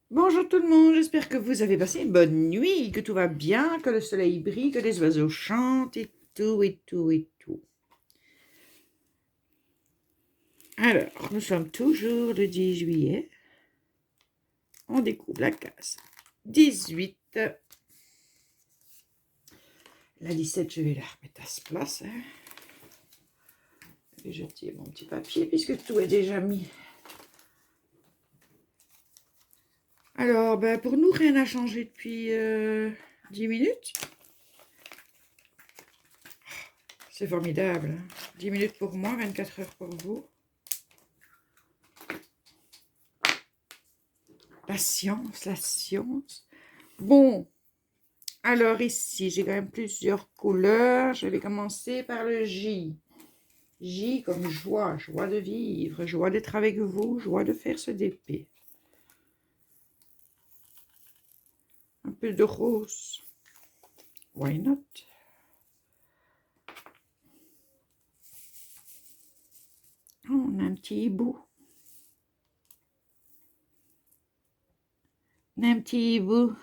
Bonjour tout le monde, j'espère que vous avez passé une bonne nuit, que tout va bien, que le soleil brille, que les oiseaux chantent et tout, et tout, et tout. Alors, nous sommes toujours le 10 juillet. On découvre la case 18. La 17, je vais la remettre à sa place. Et je tire mon petit papier puisque tout est déjà mis. Alors, pour nous, rien n'a changé depuis 10 minutes. C'est formidable. 10 minutes pour moi, 24 heures pour vous. La science, la science. Bon, alors ici, j'ai quand même plusieurs couleurs. Je vais commencer par le J. J comme joie, joie de vivre, joie d'être avec vous, joie de faire ce DP. Un peu de rose. Why not? Oh, on a un petit hibou. On a un petit hibou.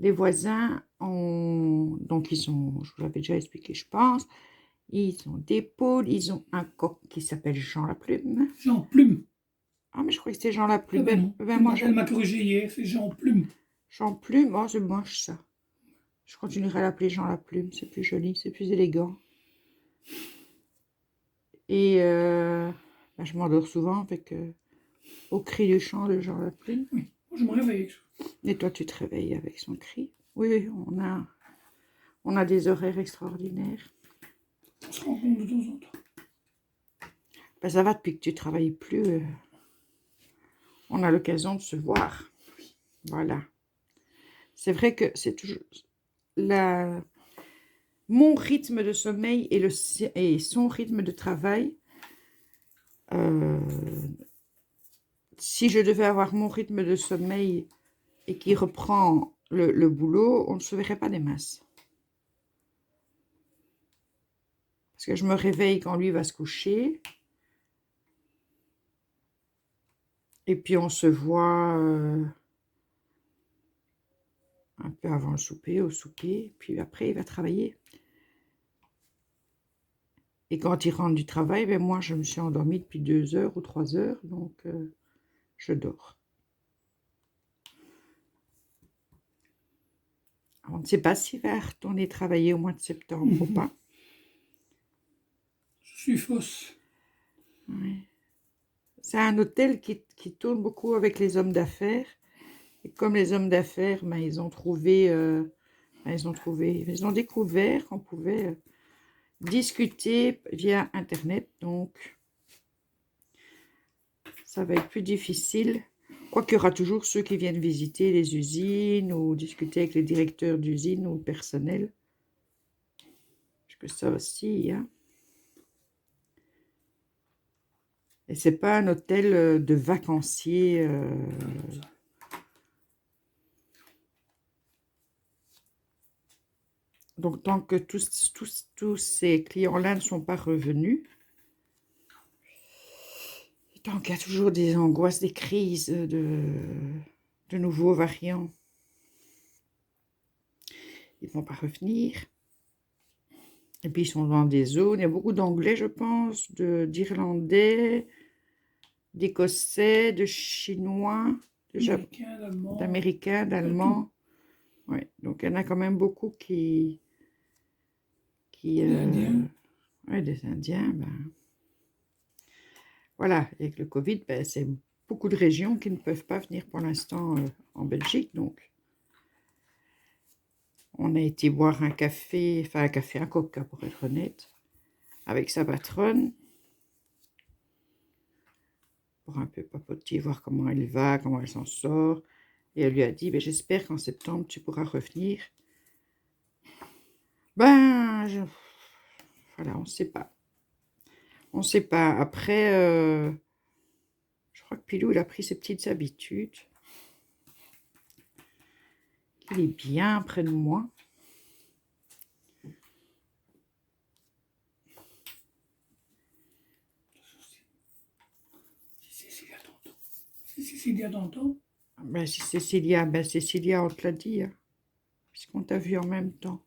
Les voisins ont... Donc, ils sont... Je vous l'avais déjà expliqué, je pense. Ils ont des poules. Ils ont un coq qui s'appelle Jean la Plume. Jean Plume. Ah, mais je croyais que c'était Jean la Ah Plume. ben non, Moi, elle m'a corrigé hier, c'est Jean Plume. Jean Plume, oh, c'est moche ça. Je continuerai à l'appeler Jean la Plume, c'est plus joli, c'est plus élégant. Et je m'endors souvent avec au cri du chant de Jean la Plume. Oui, moi je me réveille. Et toi, tu te réveilles avec son cri. Oui, on a des horaires extraordinaires. On se rencontre de temps en temps. Ben, ça va depuis que tu travailles plus. On a l'occasion de se voir. Voilà. C'est vrai que c'est toujours mon rythme de sommeil et son rythme de travail. Si je devais avoir mon rythme de sommeil et qui reprend le boulot, on ne se verrait pas des masses. Parce que je me réveille quand lui va se coucher. Et puis on se voit un peu avant le souper, au souper. Puis après, il va travailler. Et quand il rentre du travail, moi, je me suis endormie depuis 2 heures ou 3 heures. Donc, je dors. On ne sait pas s'il va retourner travailler au mois de septembre ou pas. Je suis fausse. Ouais. C'est un hôtel qui tourne beaucoup avec les hommes d'affaires. Et comme les hommes d'affaires, ils ont découvert qu'on pouvait discuter via Internet. Donc, ça va être plus difficile. Quoiqu'il y aura toujours ceux qui viennent visiter les usines ou discuter avec les directeurs d'usines ou le personnel. Parce que ça aussi, hein. Et c'est pas un hôtel de vacanciers. Donc, tant que tous ces clients-là ne sont pas revenus, et tant qu'il y a toujours des angoisses, des crises de nouveaux variants, ils ne vont pas revenir. Et puis, ils sont dans des zones, il y a beaucoup d'anglais, je pense, d'irlandais, d'écossais, de chinois, d'américains, d'allemands. Ouais, donc, il y en a quand même beaucoup qui Des Indiens. Ouais, des Indiens, voilà, avec le Covid, c'est beaucoup de régions qui ne peuvent pas venir pour l'instant en Belgique. Donc, on a été boire un café, un coca pour être honnête, avec sa patronne, pour un peu papoter, voir comment elle va, comment elle s'en sort. Et elle lui a dit, j'espère qu'en septembre, tu pourras revenir. Voilà, on ne sait pas. On ne sait pas. Après, je crois que Pilou, il a pris ses petites habitudes. Il est bien près de moi. Cécilia t'entend? Ben, si Cécilia, on te l'a dit, hein, puisqu'on t'a vu en même temps.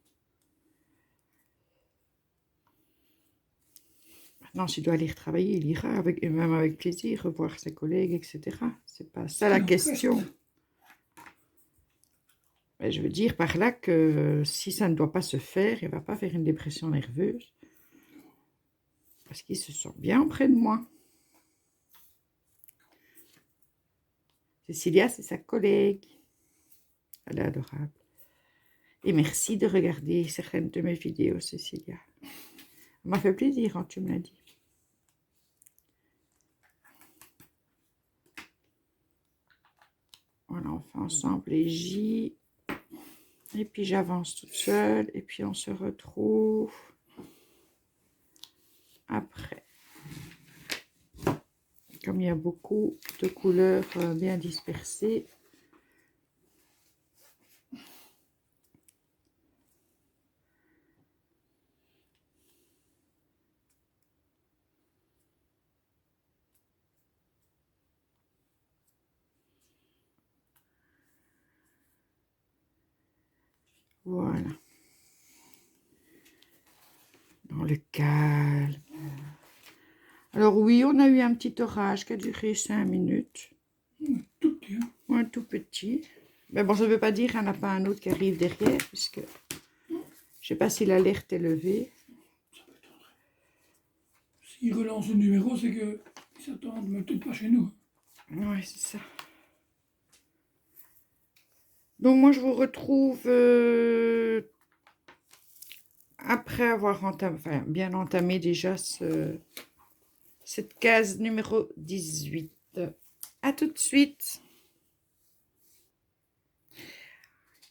Maintenant, s'il doit aller travailler, il ira, et même avec plaisir, revoir ses collègues, etc. C'est pas ça la question. Mais je veux dire par là que si ça ne doit pas se faire, il ne va pas faire une dépression nerveuse. Parce qu'il se sent bien auprès de moi. Cécilia, c'est sa collègue. Elle est adorable. Et merci de regarder certaines de mes vidéos, Cécilia. Ça m'a fait plaisir quand tu me l'as dit. Voilà, on fait ensemble les J. Et puis j'avance toute seule. Et puis on se retrouve après. Comme il y a beaucoup de couleurs bien dispersées. Voilà. Dans le calme. Alors oui, on a eu un petit orage qui a duré 5 minutes. Tout petit, hein? Ouais, tout petit. Mais bon, ça ne veut pas dire qu'il n'y en a pas un autre qui arrive derrière, puisque je ne sais pas si l'alerte est levée. Ça peut être. S'ils relancent le numéro, c'est qu'ils s'attendent, mais peut-être pas chez nous. Oui, c'est ça. Donc moi, je vous retrouve après avoir bien entamé déjà cette case numéro 18. À tout de suite.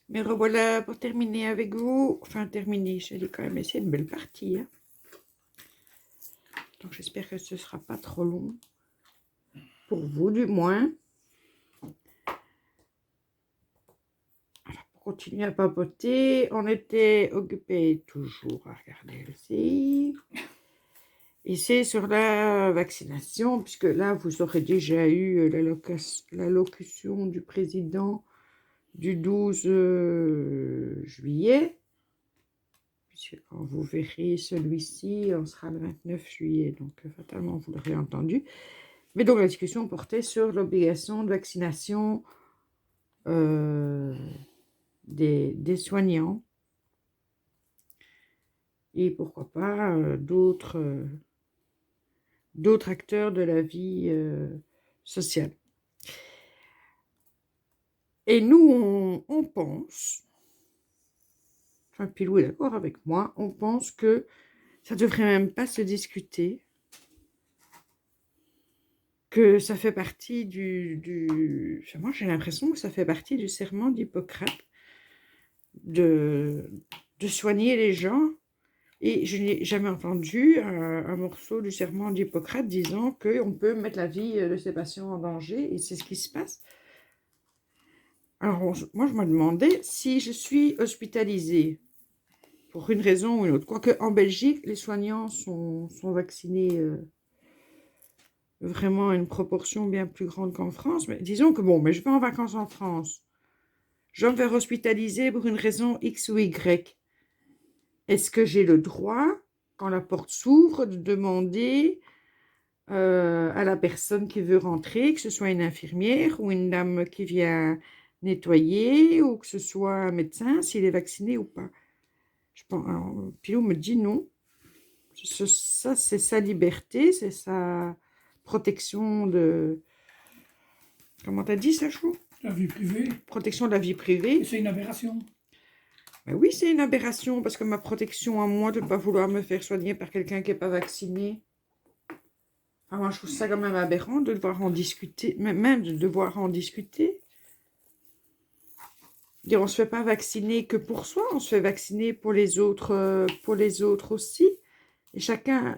Mais revoilà pour terminer avec vous. Enfin, terminer, j'ai quand même essayé une belle partie. Hein. Donc, j'espère que ce ne sera pas trop long. Pour vous, du moins. Alors, pour continuer à papoter, on était occupé toujours à regarder le CI. Et c'est sur la vaccination, puisque là, vous aurez déjà eu l'allocution du président du 12 juillet. Puisque quand vous verrez celui-ci, on sera le 29 juillet. Donc, fatalement, vous l'aurez entendu. Mais donc, la discussion portait sur l'obligation de vaccination des soignants. Et pourquoi pas d'autres acteurs de la vie sociale. Et nous, on pense, enfin Pilou est d'accord avec moi, on pense que ça ne devrait même pas se discuter, que ça fait partie enfin, moi j'ai l'impression que ça fait partie du serment d'Hippocrate, de soigner les gens. Et je n'ai jamais entendu un morceau du serment d'Hippocrate disant qu'on peut mettre la vie de ses patients en danger, et c'est ce qui se passe. Alors, moi, je me demandais si je suis hospitalisée pour une raison ou une autre. Quoique, en Belgique, les soignants sont vaccinés vraiment à une proportion bien plus grande qu'en France. Mais disons que, bon, mais je vais en vacances en France. Je vais me faire hospitaliser pour une raison X ou Y. Est-ce que j'ai le droit, quand la porte s'ouvre, de demander à la personne qui veut rentrer, que ce soit une infirmière ou une dame qui vient nettoyer, ou que ce soit un médecin, s'il est vacciné ou pas? Je pense, alors, Pilou me dit non. Ça, c'est sa liberté, c'est sa protection de... Comment t'as dit ça, Chou? La vie privée. Protection de la vie privée. Et c'est une aberration. Ben oui, c'est une aberration, parce que ma protection à moi de ne pas vouloir me faire soigner par quelqu'un qui n'est pas vacciné. Enfin, moi, je trouve ça quand même aberrant de devoir en discuter, même de devoir en discuter. Dire, on ne se fait pas vacciner que pour soi, on se fait vacciner pour les autres aussi. Et chacun,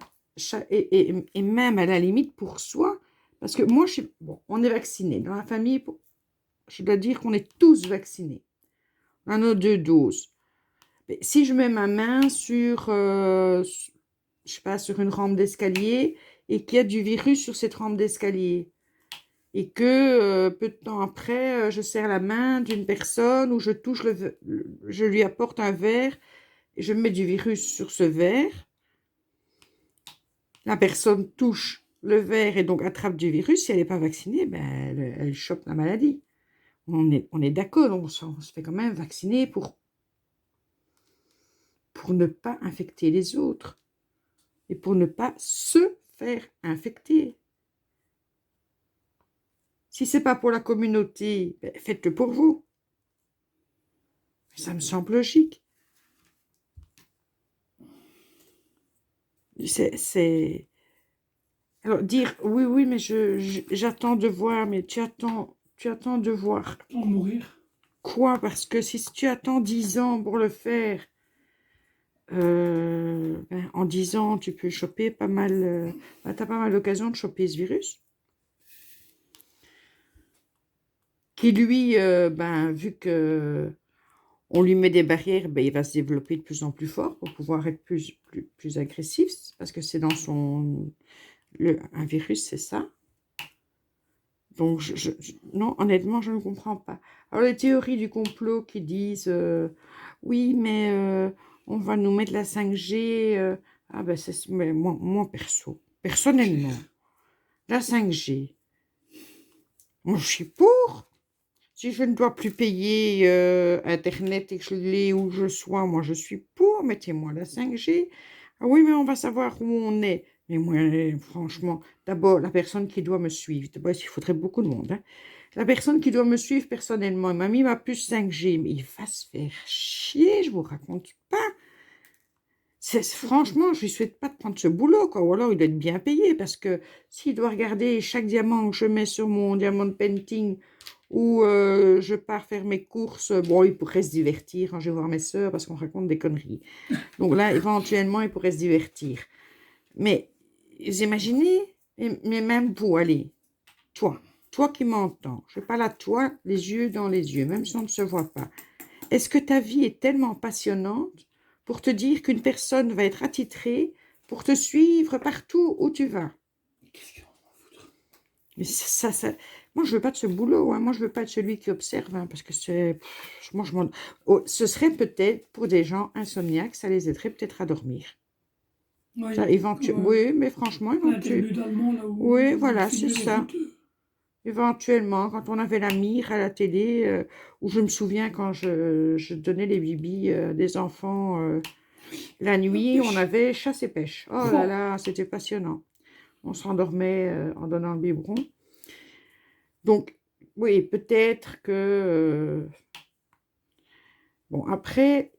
et même à la limite pour soi. Parce que moi, bon, on est vacciné. Dans la famille, je dois dire qu'on est tous vaccinés. On a nos 2 doses. Mais si je mets ma main sur, je sais pas, sur une rampe d'escalier et qu'il y a du virus sur cette rampe d'escalier, et que peu de temps après, je serre la main d'une personne ou je touche je lui apporte un verre et je mets du virus sur ce verre. La personne touche le verre et donc attrape du virus. Si elle n'est pas vaccinée, ben, elle chope la maladie. On est d'accord, on se fait quand même vacciner pour ne pas infecter les autres et pour ne pas se faire infecter. Si ce n'est pas pour la communauté, ben, faites-le pour vous. Ça me semble logique. Alors, dire, oui, oui, mais j'attends de voir, mais tu attends de voir. Attends de mourir. Quoi? Parce que si tu attends 10 ans pour le faire, ben, en 10 ans, tu peux choper pas mal, ben, tu as pas mal d'occasions de choper ce virus. Qui lui, ben, vu que on lui met des barrières, ben, il va se développer de plus en plus fort pour pouvoir être plus agressif, parce que c'est dans son... un virus, c'est ça. Donc, non, honnêtement, je ne comprends pas. Alors, les théories du complot qui disent, oui, mais on va nous mettre la 5G. Ah ben, mais moi, personnellement, la 5G, moi, je suis pour. Si je ne dois plus payer Internet et que je l'ai où je sois, moi, je suis pour. Mettez-moi la 5G. Ah oui, mais on va savoir où on est. Mais moi, franchement, d'abord, la personne qui doit me suivre, d'abord, il faudrait beaucoup de monde. Hein. La personne qui doit me suivre personnellement, il m'a mis ma puce 5G, mais il va se faire chier, je vous raconte pas. Franchement, je lui souhaite pas de prendre ce boulot, quoi. Ou alors il doit être bien payé, parce que s'il doit regarder chaque diamant que je mets sur mon diamond painting, ou je pars faire mes courses, bon, il pourrait se divertir quand je vais voir mes sœurs, parce qu'on raconte des conneries. Donc là, éventuellement, il pourrait se divertir. Mais, vous imaginez, mais même vous, allez, toi qui m'entends, je parle à toi, les yeux dans les yeux, même si on ne se voit pas. Est-ce que ta vie est tellement passionnante pour te dire qu'une personne va être attitrée pour te suivre partout où tu vas? Qu'est-ce qu'on va foutre? Mais moi, je veux pas de ce boulot. Hein. Moi, je veux pas de celui qui observe, hein, parce que c'est... Moi, ce serait peut-être pour des gens insomniaques, ça les aiderait peut-être à dormir. Ouais, Ça, oui, mais franchement, l'interlude allemand, là où oui, ils voilà, c'est filmaient les ça. foot. Éventuellement, quand on avait la mire à la télé, où je me souviens quand je donnais les bibis des enfants la nuit, on avait chasse et pêche. Oh là là, c'était passionnant. On s'endormait en donnant le biberon. Donc, oui, peut-être que... bon, après,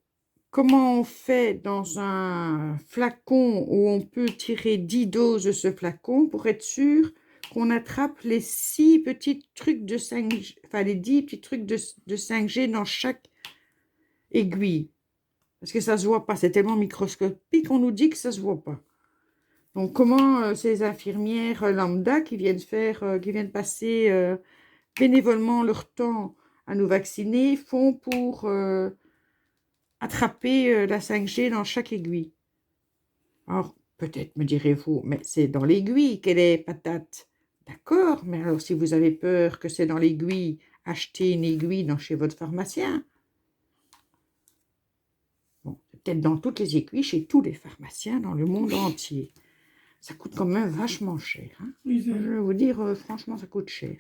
comment on fait dans un flacon où on peut tirer 10 doses de ce flacon pour être sûr qu'on attrape les 6 petits trucs de 5G, enfin les 10 petits trucs de 5G dans chaque aiguille? Parce que ça ne se voit pas, c'est tellement microscopique qu'on nous dit que ça ne se voit pas. Donc, comment ces infirmières lambda qui viennent passer bénévolement leur temps à nous vacciner font pour attraper la 5G dans chaque aiguille? Alors, peut-être me direz-vous, mais c'est dans l'aiguille qu'elle est patate. D'accord, mais alors si vous avez peur que c'est dans l'aiguille, achetez une aiguille chez votre pharmacien. Bon, c'est peut-être dans toutes les aiguilles, chez tous les pharmaciens dans le monde entier. Ça coûte quand même vachement cher. Hein. Oui, Je vais vous dire, franchement, ça coûte cher.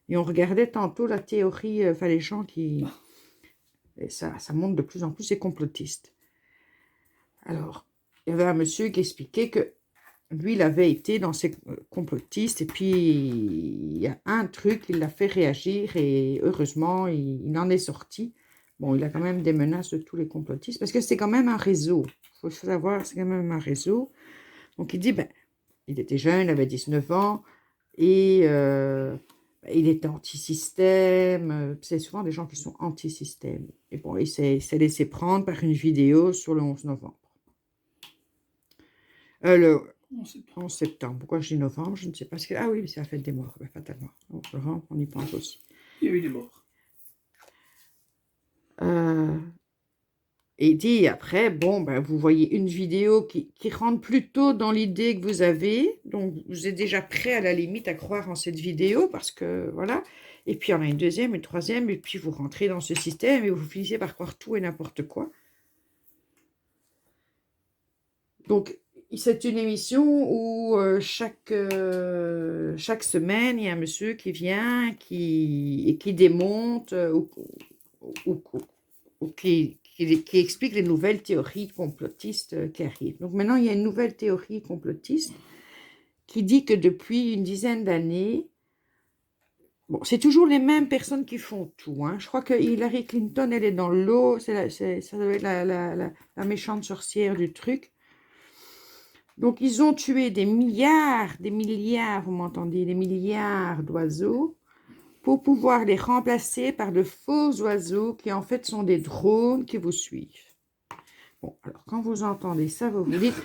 Et on regardait tantôt la théorie, enfin les gens qui... Et ça montre de plus en plus les complotistes. Alors, il y avait un monsieur qui expliquait que lui, il avait été dans ces complotistes et puis il y a un truc, il l'a fait réagir et heureusement, il en est sorti. Bon, il a quand même des menaces de tous les complotistes parce que c'est quand même un réseau. Il faut savoir, c'est quand même un réseau. Donc, il dit, ben, il était jeune, il avait 19 ans et il était anti-système. C'est souvent des gens qui sont anti-système. Et bon, il s'est laissé prendre par une vidéo sur le 11 novembre. Le 11 septembre. Pourquoi je dis novembre? Je ne sais pas. Ah oui, c'est la fête des morts, fatalement. Novembre, on y pense aussi. Il y a eu des morts. Et dit après, bon, ben, vous voyez une vidéo qui rentre plutôt dans l'idée que vous avez. Donc, vous êtes déjà prêt à la limite à croire en cette vidéo parce que, voilà. Et puis, il y en a une deuxième, une troisième, et puis vous rentrez dans ce système et vous finissez par croire tout et n'importe quoi. Donc, c'est une émission où chaque semaine, il y a un monsieur qui vient et qui démonte ou- ou qui explique les nouvelles théories complotistes qui arrivent. Donc maintenant, il y a une nouvelle théorie complotiste qui dit que depuis une dizaine d'années, bon, c'est toujours les mêmes personnes qui font tout. Hein. Je crois que Hillary Clinton, elle est dans l'eau, ça doit être la méchante sorcière du truc. Donc, ils ont tué des milliards, vous m'entendez, des milliards d'oiseaux pour pouvoir les remplacer par de faux oiseaux qui en fait sont des drones qui vous suivent. Bon, alors quand vous entendez ça, vous vous dites,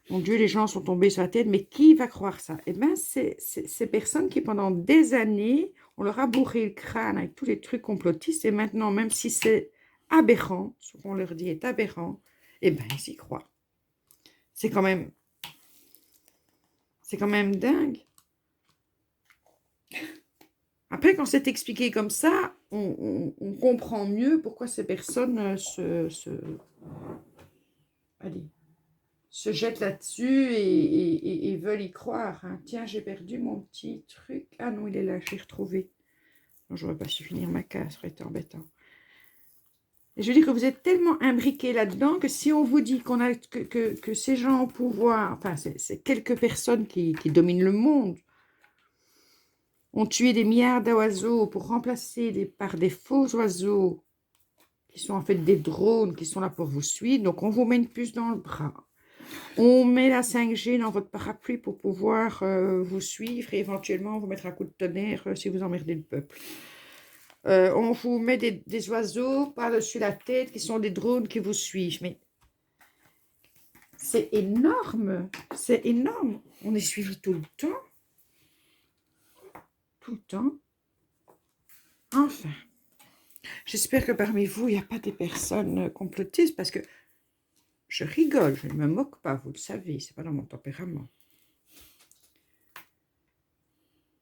mon Dieu, les gens sont tombés sur la tête, mais qui va croire ça? Eh bien, c'est ces personnes qui pendant des années, on leur a bourré le crâne avec tous les trucs complotistes et maintenant, même si c'est aberrant, ce qu'on leur dit est aberrant, eh bien, ils y croient. C'est quand même dingue. Après, quand c'est expliqué comme ça, on comprend mieux pourquoi ces personnes se jettent là-dessus et veulent y croire. Hein. Tiens, j'ai perdu mon petit truc. Ah non, il est là, je l'ai retrouvé. Non, j'aurais pas su finir ma case, ça aurait été embêtant. Et je veux dire que vous êtes tellement imbriqués là-dedans que si on vous dit que ces gens au pouvoir, enfin, c'est quelques personnes qui dominent le monde, ont tué des milliards d'oiseaux pour remplacer par des faux oiseaux qui sont en fait des drones qui sont là pour vous suivre. Donc, on vous met une puce dans le bras. On met la 5G dans votre parapluie pour pouvoir vous suivre et éventuellement vous mettre un coup de tonnerre si vous emmerdez le peuple. On vous met des oiseaux par-dessus la tête qui sont des drones qui vous suivent. Mais c'est énorme. C'est énorme. On est suivi tout le temps. Tout le temps. Enfin. J'espère que parmi vous, il n'y a pas des personnes complotistes parce que je rigole, je ne me moque pas, vous le savez, ce n'est pas dans mon tempérament.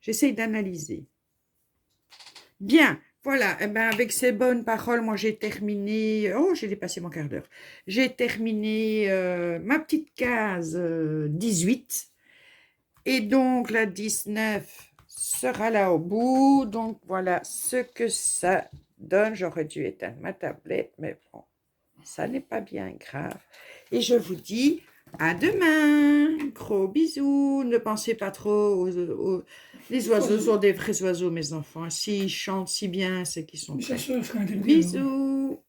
J'essaye d'analyser. Bien, voilà, eh ben, avec ces bonnes paroles, moi j'ai terminé, oh j'ai dépassé mon quart d'heure, j'ai terminé ma petite case 18 et donc la 19 sera là au bout, donc voilà ce que ça donne. J'aurais dû éteindre ma tablette, mais bon, ça n'est pas bien grave. Et je vous dis à demain. Gros bisous. Ne pensez pas trop Les oiseaux sont des vrais oiseaux, mes enfants. S'ils chantent si bien, c'est qu'ils sont Mais ça vrais. serait interdit. Bisous.